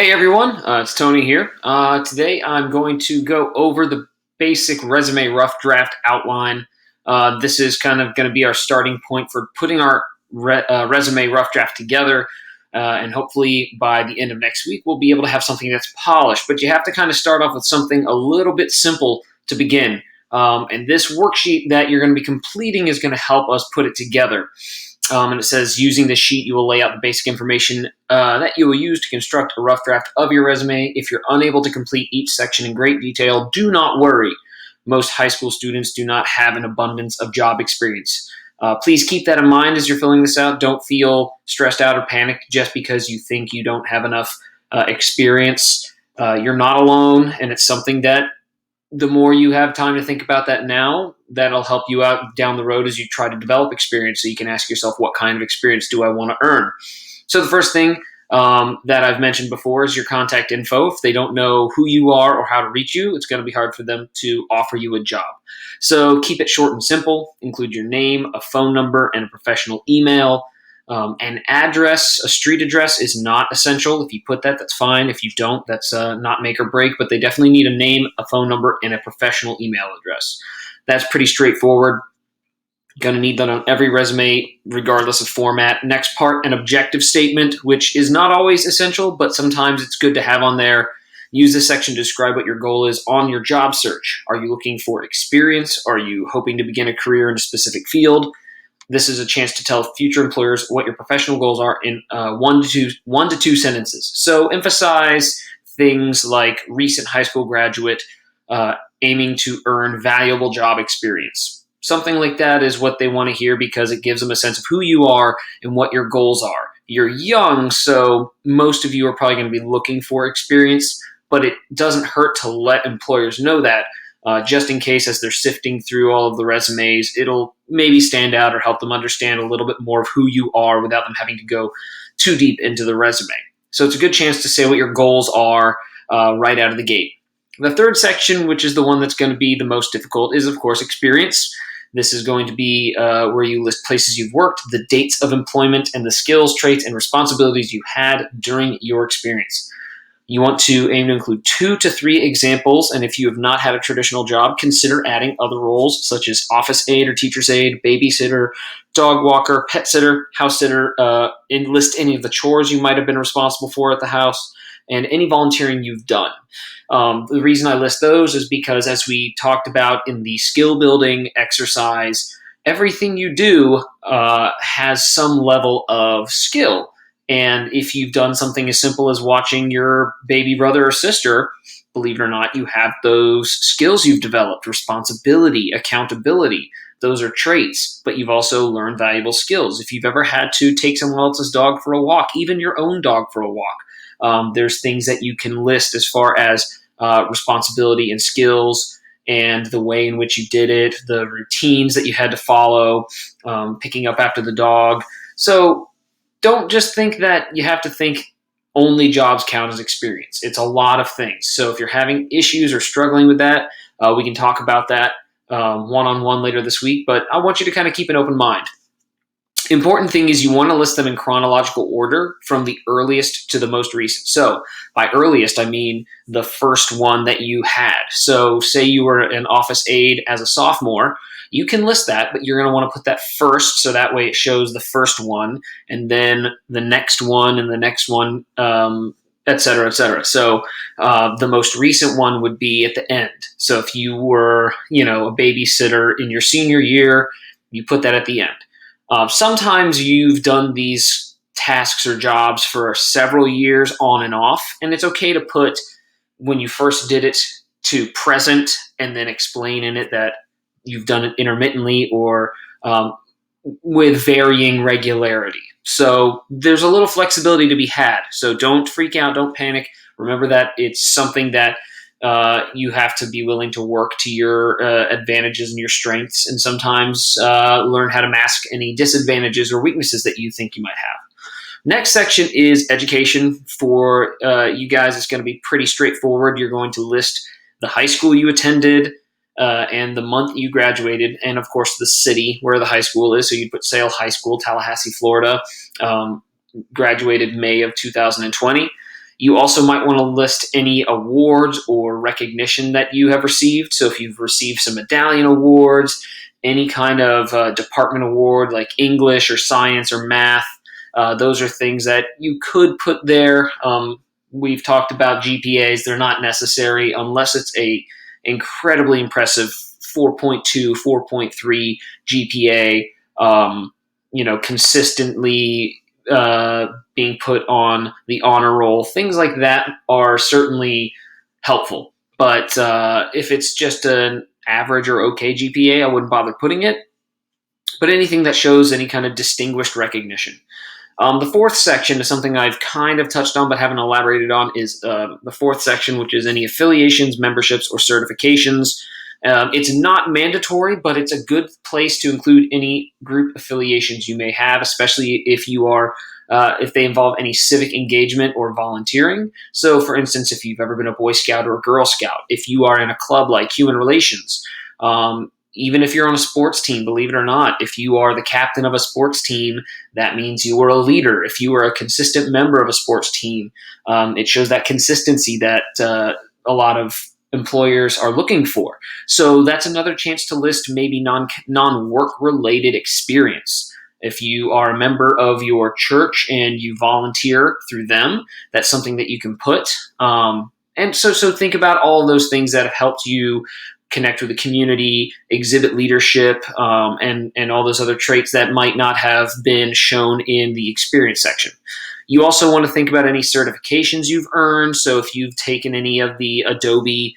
Hey everyone, it's Tony here. Today I'm going to go over the basic resume rough draft outline. This is kind of going to be our starting point for putting our resume rough draft together, and hopefully by the end of next week we'll be able to have something that's polished. But you have to kind of start off with something a little bit simple to begin. And this worksheet that you're going to be completing is going to help us put it together. And it says, using this sheet, you will lay out the basic information that you will use to construct a rough draft of your resume. If you're unable to complete each section in great detail, do not worry. Most high school students do not have an abundance of job experience. Please keep that in mind as you're filling this out. Don't feel stressed out or panicked just because you think you don't have enough experience. You're not alone, and it's something that the more you have time to think about that now, that'll help you out down the road as you try to develop experience. So you can ask yourself, what kind of experience do I want to earn? So the first thing that I've mentioned before is your contact info. If they don't know who you are or how to reach you, it's going to be hard for them to offer you a job. So keep it short and simple. Include your name, a phone number, and a professional email. An address, a street address is not essential. If you put that, that's fine. If you don't, that's not make or break, but they definitely need a name, a phone number, and a professional email address. That's pretty straightforward. Going to need that on every resume, regardless of format. Next part, an objective statement, which is not always essential, but sometimes it's good to have on there. Use this section to describe what your goal is on your job search. Are you looking for experience? Are you hoping to begin a career in a specific field? This is a chance to tell future employers what your professional goals are in one to two sentences. So emphasize things like recent high school graduate, aiming to earn valuable job experience. Something like that is what they want to hear because it gives them a sense of who you are and what your goals are. You're young, so most of you are probably going to be looking for experience, but it doesn't hurt to let employers know that. Just in case as they're sifting through all of the resumes, it'll maybe stand out or help them understand a little bit more of who you are without them having to go too deep into the resume. So it's a good chance to say what your goals are right out of the gate. The third section, which is the one that's going to be the most difficult, is, of course, experience. This is going to be where you list places you've worked, the dates of employment, and the skills, traits, and responsibilities you had during your experience. You want to aim to include 2 to 3 examples, and if you have not had a traditional job, consider adding other roles such as office aide or teacher's aide, babysitter, dog walker, pet sitter, house sitter, list any of the chores you might have been responsible for at the house, and any volunteering you've done. The reason I list those is because, as we talked about in the skill building exercise, everything you do has some level of skill. And if you've done something as simple as watching your baby brother or sister, believe it or not, you have those skills you've developed: responsibility, accountability. Those are traits, but you've also learned valuable skills. If you've ever had to take someone else's dog for a walk, even your own dog for a walk, there's things that you can list as far as responsibility and skills, and the way in which you did it, the routines that you had to follow, picking up after the dog. So don't just think that you have to think only jobs count as experience. It's a lot of things. So if you're having issues or struggling with that, we can talk about that one-on-one later this week, but I want you to kind of keep an open mind. Important thing is you want to list them in chronological order from the earliest to the most recent. So by earliest, I mean the first one that you had. So say you were an office aide as a sophomore, you can list that, but you're going to want to put that first, so that way it shows the first one, and then the next one, and the next one, et cetera, et cetera. So the most recent one would be at the end. So if you were, a babysitter in your senior year, you put that at the end. Sometimes you've done these tasks or jobs for several years on and off, and it's okay to put when you first did it to present and then explain in it that you've done it intermittently or with varying regularity. So there's a little flexibility to be had. So don't freak out, don't panic. Remember that it's something that you have to be willing to work to your advantages and your strengths, and sometimes learn how to mask any disadvantages or weaknesses that you think you might have. Next section is education. For you guys, it's going to be pretty straightforward. You're going to list the high school you attended, and the month you graduated, and of course the city where the high school is. So you'd put Sale High School, Tallahassee, Florida, graduated May of 2020. You also might want to list any awards or recognition that you have received. So if you've received some medallion awards, any kind of department award like English or science or math, those are things that you could put there. We've talked about GPAs. They're not necessary unless it's a incredibly impressive 4.2, 4.3 GPA, consistently being put on the honor roll. Things like that are certainly helpful. But if it's just an average or okay GPA, I wouldn't bother putting it. But anything that shows any kind of distinguished recognition. The fourth section is something I've kind of touched on but haven't elaborated on, is the fourth section, which is any affiliations, memberships, or certifications. It's not mandatory, but it's a good place to include any group affiliations you may have, especially if they involve any civic engagement or volunteering. So, for instance, if you've ever been a Boy Scout or a Girl Scout, if you are in a club like Human Relations, even if you're on a sports team, believe it or not, if you are the captain of a sports team, that means you are a leader. If you are a consistent member of a sports team, it shows that consistency that a lot of employers are looking for. So that's another chance to list maybe non-work related experience. If you are a member of your church and you volunteer through them, that's something that you can put. And so think about all of those things that have helped you connect with the community, exhibit leadership, and all those other traits that might not have been shown in the experience section. You also want to think about any certifications you've earned. So if you've taken any of the Adobe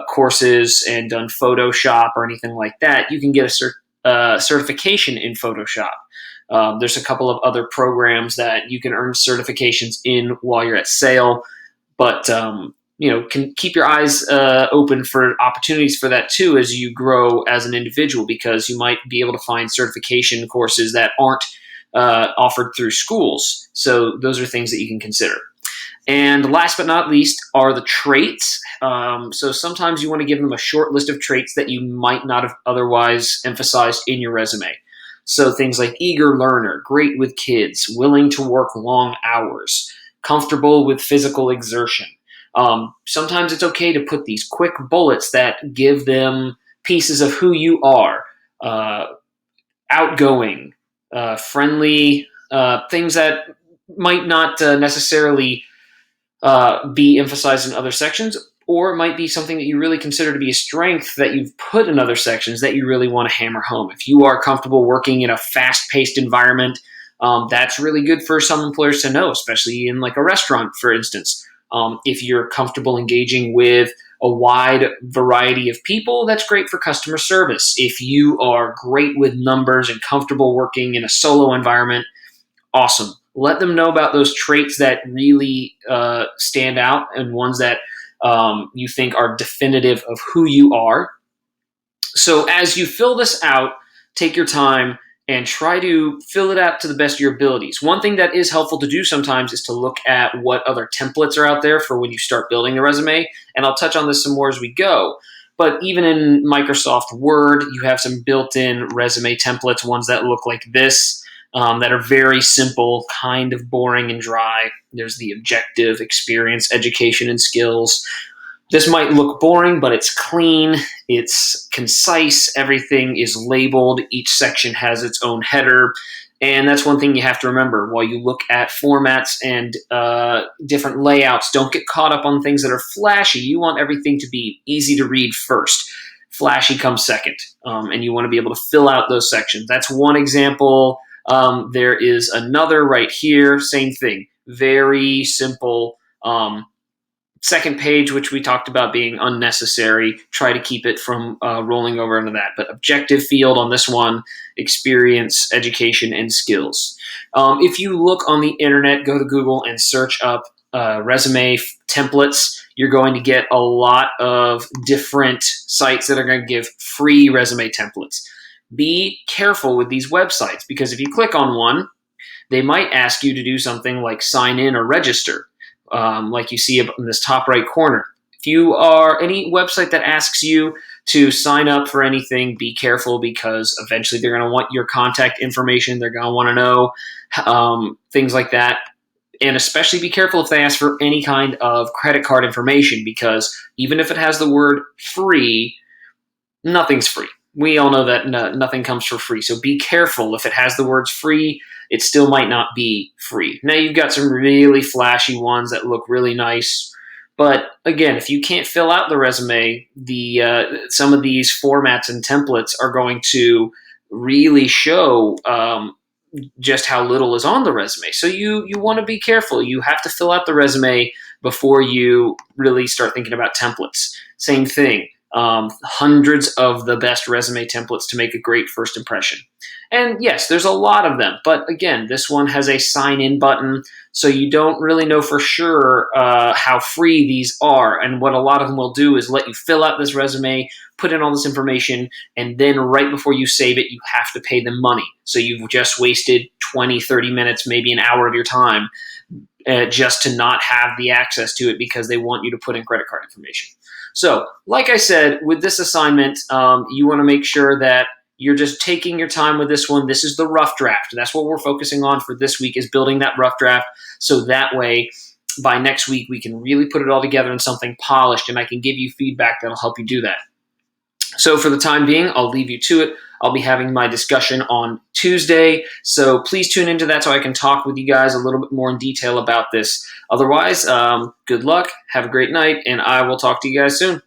courses and done Photoshop or anything like that, you can get a certification in Photoshop. There's a couple of other programs that you can earn certifications in while you're at sale, but can keep your eyes open for opportunities for that too as you grow as an individual, because you might be able to find certification courses that aren't offered through schools. So those are things that you can consider. And last but not least are the traits. So sometimes you want to give them a short list of traits that you might not have otherwise emphasized in your resume. So things like eager learner, great with kids, willing to work long hours, comfortable with physical exertion. Sometimes it's okay to put these quick bullets that give them pieces of who you are. Outgoing, friendly, things that might not necessarily be emphasized in other sections, or it might be something that you really consider to be a strength that you've put in other sections that you really want to hammer home. If you are comfortable working in a fast-paced environment, that's really good for some employers to know, especially in like a restaurant, for instance. If you're comfortable engaging with a wide variety of people, that's great for customer service. If you are great with numbers and comfortable working in a solo environment, awesome. Let them know about those traits that really stand out and ones that you think are definitive of who you are. So as you fill this out, take your time and try to fill it out to the best of your abilities. One thing that is helpful to do sometimes is to look at what other templates are out there for when you start building the resume. And I'll touch on this some more as we go. But even in Microsoft Word, you have some built-in resume templates, ones that look like this, that are very simple, kind of boring and dry. There's the objective, experience, education, and skills. This might look boring, but it's clean, it's concise, everything is labeled, each section has its own header, and that's one thing you have to remember while you look at formats and different layouts. Don't get caught up on things that are flashy. You want everything to be easy to read first. Flashy comes second, and you want to be able to fill out those sections. That's one example. There is another right here, same thing, very simple. Second page, which we talked about being unnecessary, try to keep it from rolling over into that. But objective field on this one, experience, education, and skills. If you look on the internet, go to Google and search up resume templates, you're going to get a lot of different sites that are going to give free resume templates. Be careful with these websites, because if you click on one, they might ask you to do something like sign in or register. Like you see in this top right corner. If you are any website that asks you to sign up for anything, be careful, because eventually they're going to want your contact information. They're going to want to know things like that. And especially be careful if they ask for any kind of credit card information, because even if it has the word free, nothing's free. We all know that nothing comes for free. So be careful. If it has the words free, it still might not be free. Now, you've got some really flashy ones that look really nice. But again, if you can't fill out the resume, some of these formats and templates are going to really show just how little is on the resume. So you want to be careful. You have to fill out the resume before you really start thinking about templates. Same thing. Hundreds of the best resume templates to make a great first impression. And yes, there's a lot of them. But again, this one has a sign in button, so you don't really know for sure how free these are. And what a lot of them will do is let you fill out this resume, put in all this information, and then right before you save it, you have to pay them money. So you've just wasted 20, 30 minutes, maybe an hour of your time just to not have the access to it because they want you to put in credit card information. So, like I said, with this assignment, you want to make sure that you're just taking your time with this one. This is the rough draft. That's what we're focusing on for this week, is building that rough draft. So that way, by next week, we can really put it all together in something polished, and I can give you feedback that'll help you do that. So for the time being, I'll leave you to it. I'll be having my discussion on Tuesday, so please tune into that so I can talk with you guys a little bit more in detail about this. Otherwise, good luck, have a great night, and I will talk to you guys soon.